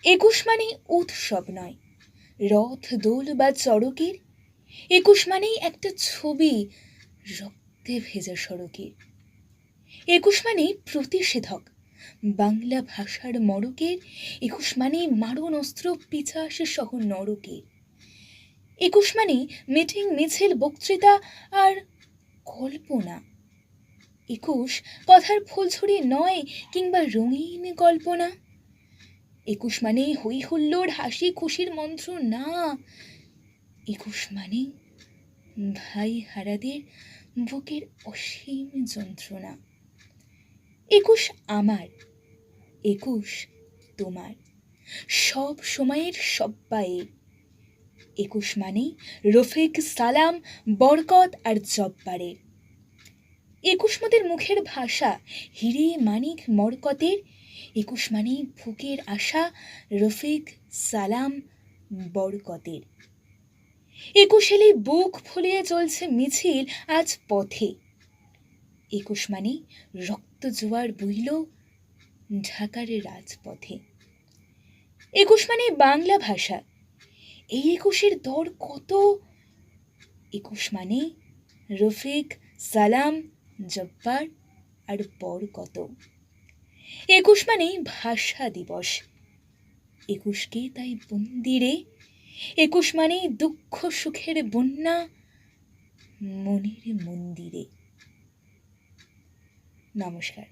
একুশ মানে উৎসব নয়, রথ দোল বা চড়কের। একুশ মানেই একটা ছবি রক্তে ভেজা সড়কের। একুশ মানেই প্রতিষেধক বাংলা ভাষার মড়কের। একুশ মানেই মারণ অস্ত্র পিছাস সহ নরকের। একুশ মানেই মিটিং মিছিল বক্তৃতা আর কল্পনা। একুশ কথার ফুলঝুরি নয় কিংবা রঙিন কল্পনা। একুশ মানে হই হুল্লোড় হাসি খুশির মন্ত্র না। একুশ মানে ভাই হারাদের বুকের অসীম যন্ত্রণা। একুশ আমার, একুশ তোমার, সব সময়ের সব্বাইয়ের। একুশ মানে রফিক সালাম বরকত আর জব্বারের। একুশ মোদের মুখের ভাষা হিরে মানিক মরকতের। একুশ মানে বুকের আশা রফিক সালাম বরকতের। একুশ এলেই বুক ফুলিয়ে চলছে মিছিল আজ পথে। একুশ মানে রক্ত জোয়ার বইল ঢাকার রাজপথে। একুশ মানে বাংলা ভাষা, এই একুশের দর কত। একুশ মানে রফিক সালাম জব্বার আর বরকত। একুশ মানেই ভাষা দিবস, একুশকে তাই বন্দিরে। একুশ মানেই দুঃখ সুখের বন্যা মনের মন্দিরে। নমস্কার।